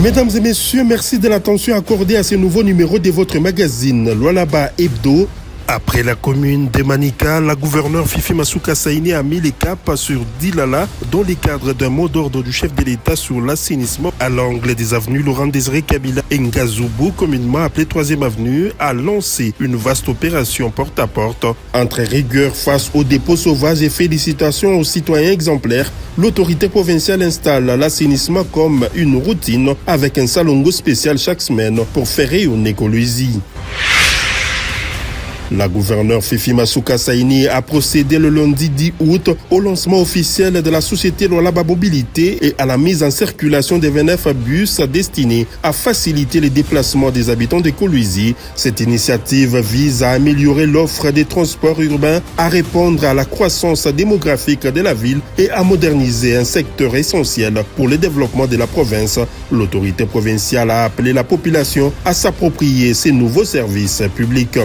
Mesdames et messieurs, merci de l'attention accordée à ce nouveau numéro de votre magazine Lualaba Hebdo. Après la commune de Manika, la gouverneure Fifi Masuka Saini a mis les caps sur Dilala dans le cadre d'un mot d'ordre du chef de l'État sur l'assainissement à l'angle des avenues Laurent Désiré Kabila et Ngazoubou, communément appelée 3e avenue, a lancé une vaste opération porte-à-porte. Entre rigueur face aux dépôts sauvages et félicitations aux citoyens exemplaires, l'autorité provinciale installe l'assainissement comme une routine avec un salongo spécial chaque semaine pour faire rayonner Kolwezi. La gouverneure Fifi Masuka Saini a procédé le lundi 10 août au lancement officiel de la société Lualaba Mobilité et à la mise en circulation des 29 bus destinés à faciliter les déplacements des habitants de Kolwezi. Cette initiative vise à améliorer l'offre des transports urbains, à répondre à la croissance démographique de la ville et à moderniser un secteur essentiel pour le développement de la province. L'autorité provinciale a appelé la population à s'approprier ces nouveaux services publics.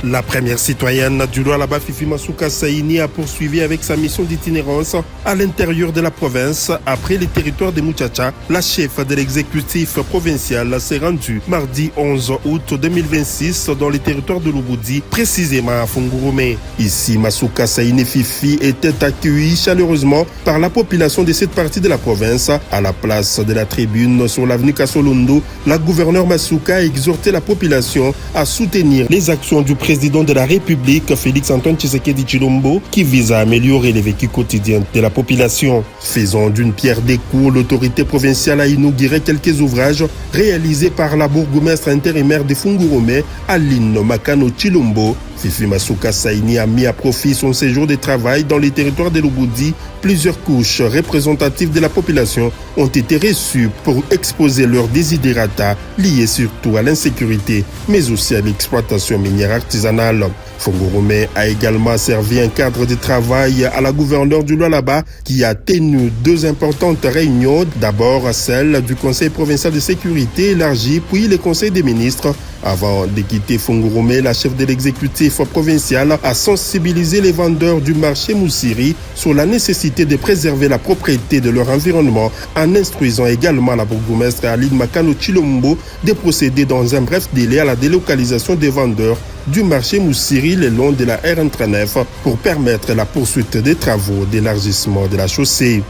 La première citoyenne du Lualaba, Fifi Masuka Saini, a poursuivi avec sa mission d'itinérance à l'intérieur de la province. Après les territoires de Muchacha, la chef de l'exécutif provincial s'est rendue mardi 11 août 2026 dans les territoires de Lubudi, précisément à Fungurume. Ici, Masuka Saini Fifi était accueillie chaleureusement par la population de cette partie de la province. À la place de la tribune sur l'avenue Kasolondo, la gouverneure Masuka a exhorté la population à soutenir les actions du président de la République, Félix-Antoine Tshisekedi Tshilombo, qui vise à améliorer les vécus quotidiens de la population. Faisant d'une pierre deux coups, l'autorité provinciale a inauguré quelques ouvrages réalisés par la bourgmestre intérimaire de Fungurume, Aline Makano Tshilombo. Fifi Masuka Saini a mis à profit son séjour de travail dans les territoires de Lubudi. Plusieurs couches représentatives de la population ont été reçues pour exposer leurs desiderata liés surtout à l'insécurité, mais aussi à l'exploitation minière artisanale. Fungurume a également servi un cadre de travail à la gouverneure du Lualaba qui a tenu deux importantes réunions. D'abord celle du Conseil provincial de sécurité élargi, puis le Conseil des ministres. Avant de quitter Fungurume, la chef de l'exécutif provincial a sensibilisé les vendeurs du marché Moussiri sur la nécessité de préserver la propriété de leur environnement en instruisant également la bourgmestre Aline Makano Tshilombo de procéder dans un bref délai à la délocalisation des vendeurs du marché Moussiri le long de la RN39 pour permettre la poursuite des travaux d'élargissement de la chaussée.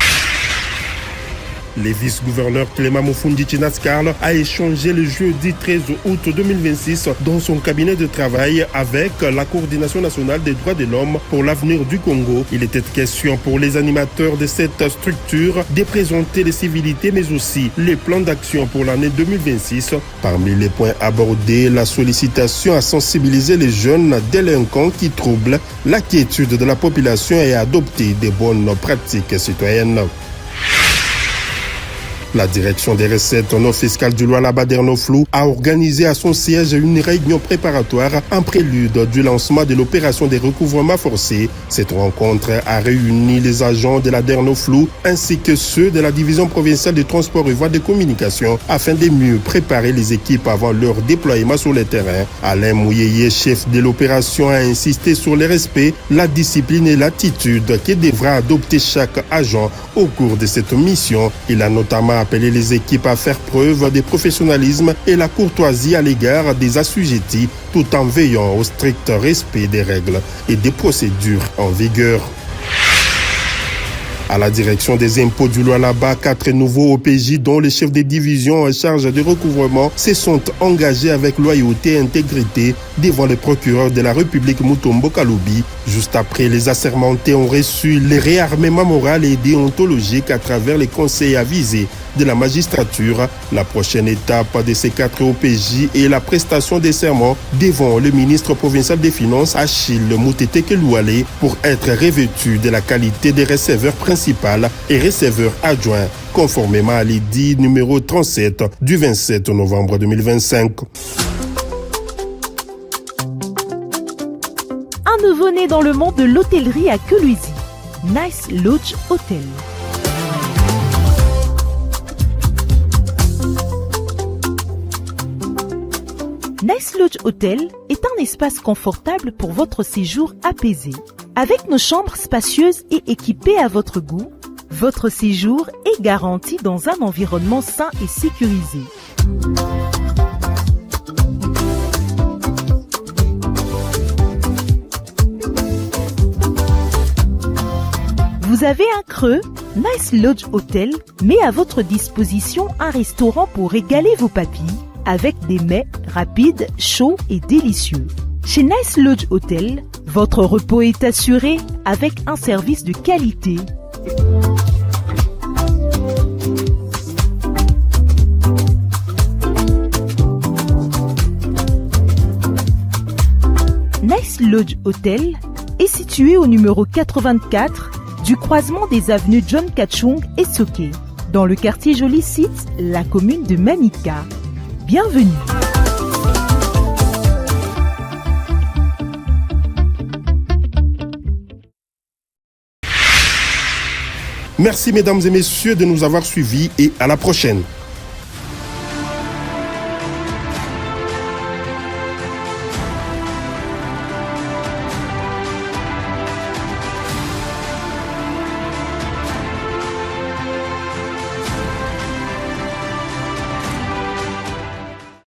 Le vice-gouverneur Clément Mufundi Tshinatskarl a échangé le jeudi 13 août 2026 dans son cabinet de travail avec la Coordination nationale des droits de l'homme pour l'avenir du Congo. Il était question pour les animateurs de cette structure de présenter les civilités mais aussi les plans d'action pour l'année 2026. Parmi les points abordés, la sollicitation à sensibiliser les jeunes délinquants qui troublent la quiétude de la population et à adopter des bonnes pratiques citoyennes. La direction des recettes non fiscales du Lualaba Dernoflou a organisé à son siège une réunion préparatoire en prélude du lancement de l'opération des recouvrements forcés. Cette rencontre a réuni les agents de la Dernoflou ainsi que ceux de la division provinciale de transport et voies de communication afin de mieux préparer les équipes avant leur déploiement sur le terrain. Alain Mouyeye, chef de l'opération, a insisté sur le respect, la discipline et l'attitude que devra adopter chaque agent au cours de cette mission. Il a notamment appelé les équipes à faire preuve de professionnalisme et la courtoisie à l'égard des assujettis tout en veillant au strict respect des règles et des procédures en vigueur. À la direction des impôts du Lualaba, 4 nouveaux OPJ dont les chefs des divisions en charge du recouvrement se sont engagés avec loyauté et intégrité devant le procureur de la République Mutombo Kaloubi. Juste après, les assermentés ont reçu les réarmements moral et déontologique à travers les conseils avisés de la magistrature. La prochaine étape de ces 4 OPJ est la prestation des serments devant le ministre provincial des Finances Achille Moutete Kelouale pour être revêtu de la qualité de receveur principal et receveur adjoint, conformément à l'édit numéro 37 du 27 novembre 2025. Un nouveau-né dans le monde de l'hôtellerie à Kolwezi, Nice Lodge Hotel. Nice Lodge Hotel est un espace confortable pour votre séjour apaisé. Avec nos chambres spacieuses et équipées à votre goût, Votre séjour est garanti dans un environnement sain et sécurisé. Vous avez un creux? Nice Lodge Hotel met à votre disposition un restaurant pour régaler vos papilles avec des mets rapides, chauds et délicieux. Chez Nice Lodge Hotel, votre repos est assuré avec un service de qualité. Nice Lodge Hotel est situé au numéro 84 du croisement des avenues John Kachung et Soke, dans le quartier Joli Site, la commune de Manika. Bienvenue. Merci mesdames et messieurs de nous avoir suivis et à la prochaine.